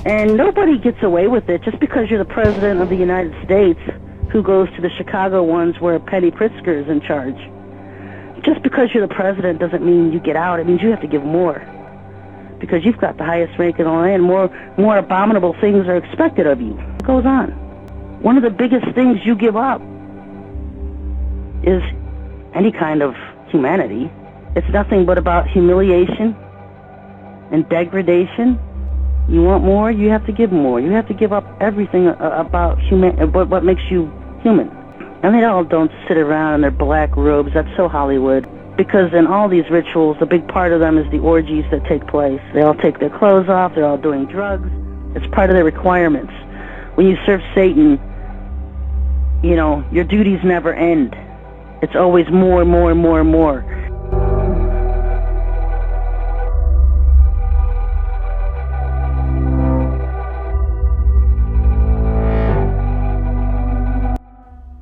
And nobody gets away with it just because you're the president of the United States who goes to the Chicago ones where Penny Pritzker is in charge. Just because you're the president doesn't mean you get out. It means you have to give more. Because you've got the highest rank in the land, more abominable things are expected of you. It goes on. One of the biggest things you give up is any kind of humanity. It's nothing but about humiliation and degradation. You want more, you have to give more. You have to give up everything about what makes you human. And they all don't sit around in their black robes. That's so Hollywood. Because in all these rituals, a big part of them is the orgies that take place. They all take their clothes off. They're all doing drugs. It's part of their requirements. When you serve Satan, you know, your duties never end. It's always more and more and more and more.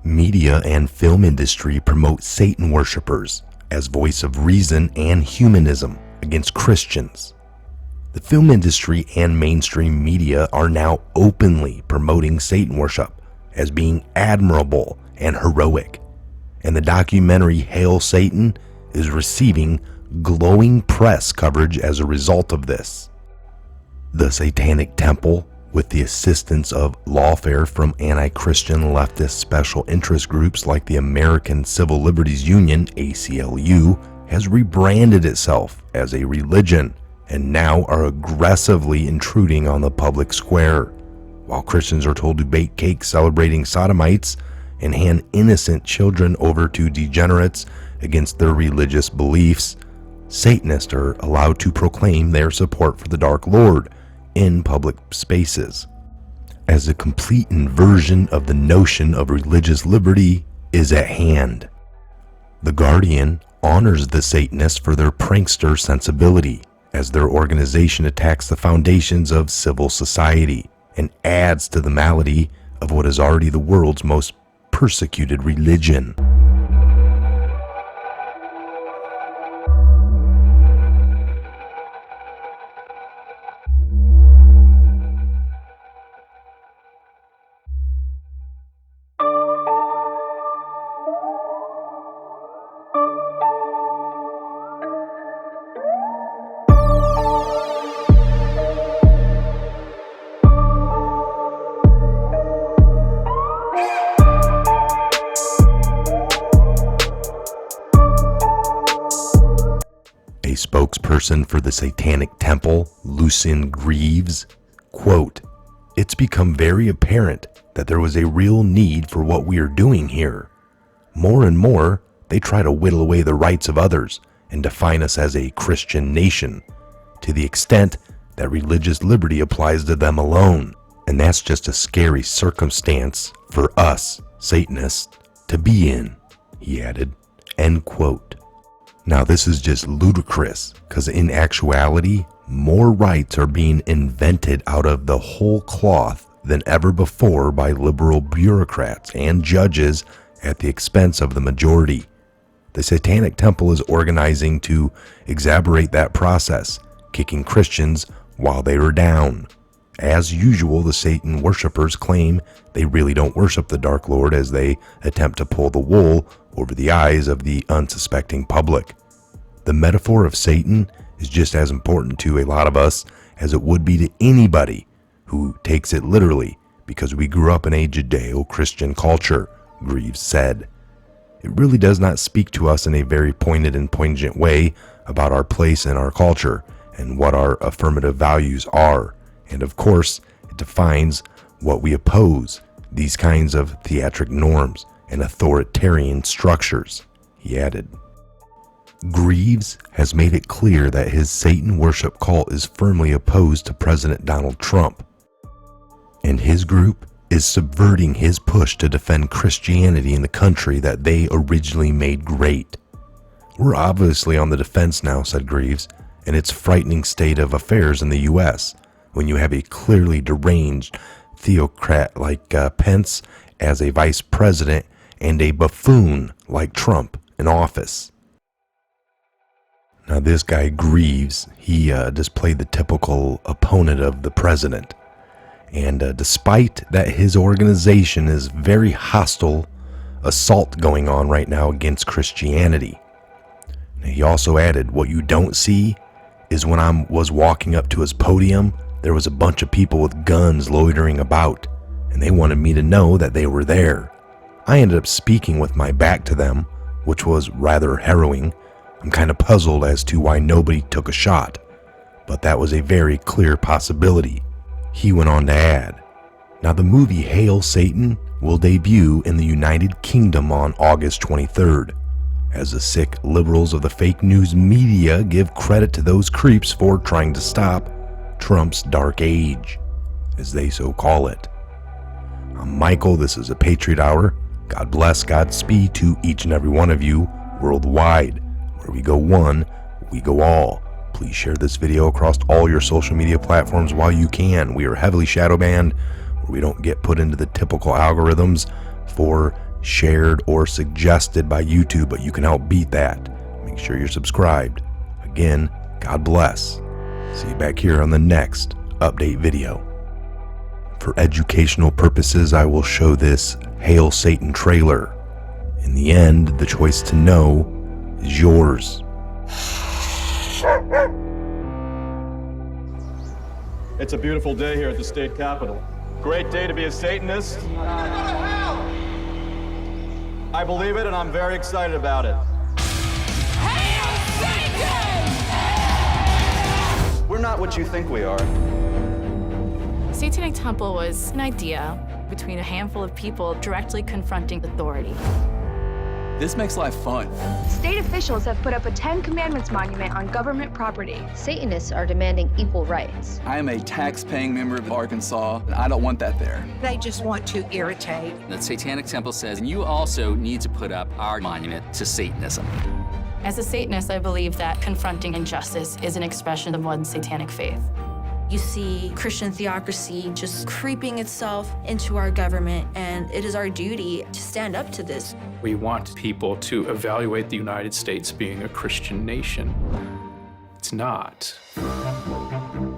Media and film industry promote Satan worshipers as voice of reason and humanism against Christians. The film industry and mainstream media are now openly promoting Satan worship as being admirable and heroic, and the documentary Hail Satan is receiving glowing press coverage as a result of this. The Satanic Temple, with the assistance of lawfare from anti-Christian leftist special interest groups like the American Civil Liberties Union, ACLU, has rebranded itself as a religion and now are aggressively intruding on the public square. While Christians are told to bake cakes celebrating sodomites and hand innocent children over to degenerates against their religious beliefs, Satanists are allowed to proclaim their support for the Dark Lord in public spaces, as a complete inversion of the notion of religious liberty is at hand. The Guardian honors the Satanists for their prankster sensibility, as their organization attacks the foundations of civil society and adds to the malady of what is already the world's most persecuted religion. A spokesperson for the Satanic Temple, Lucien Greaves, quote, "It's become very apparent that there was a real need for what we are doing here. More and more, they try to whittle away the rights of others and define us as a Christian nation, to the extent that religious liberty applies to them alone. And that's just a scary circumstance for us, Satanists, to be in," he added, end quote. Now this is just ludicrous, because in actuality, more rights are being invented out of the whole cloth than ever before by liberal bureaucrats and judges at the expense of the majority. The Satanic Temple is organizing to exacerbate that process, kicking Christians while they are down. As usual, the Satan worshippers claim they really don't worship the Dark Lord as they attempt to pull the wool over the eyes of the unsuspecting public. The metaphor of Satan is just as important to a lot of us as it would be to anybody who takes it literally, because we grew up in a Judeo-Christian culture, Greaves said. It really does not speak to us in a very pointed and poignant way about our place in our culture and what our affirmative values are. And of course, it defines what we oppose, these kinds of theatric norms and authoritarian structures, he added. Greaves has made it clear that his Satan worship cult is firmly opposed to President Donald Trump, and his group is subverting his push to defend Christianity in the country that they originally made great. "We're obviously on the defense now," said Greaves, "in its frightening state of affairs in the U.S., when you have a clearly deranged theocrat like Pence as a vice president and a buffoon like Trump in office. Now this guy Greaves, he just played the typical opponent of the president. And despite that his organization is very hostile assault going on right now against Christianity. Now, he also added, what you don't see is when I was walking up to his podium, there was a bunch of people with guns loitering about, and they wanted me to know that they were there. I ended up speaking with my back to them, which was rather harrowing. I'm kind of puzzled as to why nobody took a shot, but that was a very clear possibility. He went on to add, now the movie Hail Satan will debut in the United Kingdom on August 23rd, as the sick liberals of the fake news media give credit to those creeps for trying to stop Trump's dark age, as they so call it. I'm Michael, this is a Patriot Hour. God bless, Godspeed to each and every one of you worldwide. Where we go one, we go all. Please share this video across all your social media platforms while you can. We are heavily shadow banned, where we don't get put into the typical algorithms for shared or suggested by YouTube, but you can help beat that. Make sure you're subscribed. Again, God bless. See you back here on the next update video. For educational purposes, I will show this Hail Satan trailer. In the end, the choice to know is yours. It's a beautiful day here at the state capitol. Great day to be a Satanist. I believe it, and I'm very excited about it. Hail Satan! We're not what you think we are. Satanic Temple was an idea between a handful of people directly confronting authority. This makes life fun. State officials have put up a 10 Commandments monument on government property. Satanists are demanding equal rights. I am a tax-paying member of Arkansas, and I don't want that there. They just want to irritate. The Satanic Temple says you also need to put up our monument to Satanism. As a Satanist, I believe that confronting injustice is an expression of one's satanic faith. You see Christian theocracy just creeping itself into our government, and it is our duty to stand up to this. We want people to evaluate the United States being a Christian nation. It's not.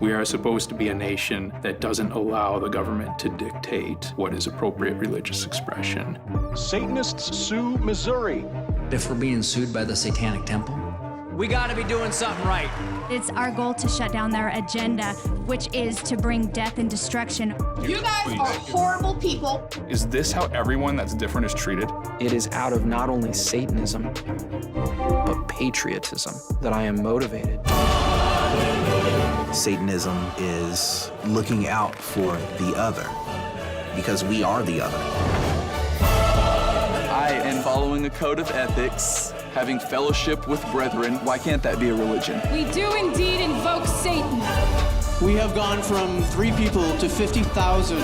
We are supposed to be a nation that doesn't allow the government to dictate what is appropriate religious expression. Satanists sue Missouri. If we're being sued by the Satanic Temple, we gotta be doing something right. It's our goal to shut down their agenda, which is to bring death and destruction. You guys are horrible people. Is this how everyone that's different is treated? It is out of not only Satanism, but patriotism that I am motivated. Satanism is looking out for the other, because we are the other. I am following a code of ethics, having fellowship with brethren. Why can't that be a religion? We do indeed invoke Satan. We have gone from 3 people to 50,000.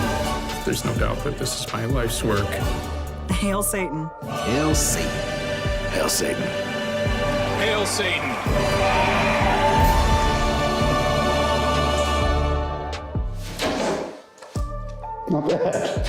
There's no doubt that this is my life's work. Hail Satan. Hail Satan. Hail Satan. Hail Satan. Not bad.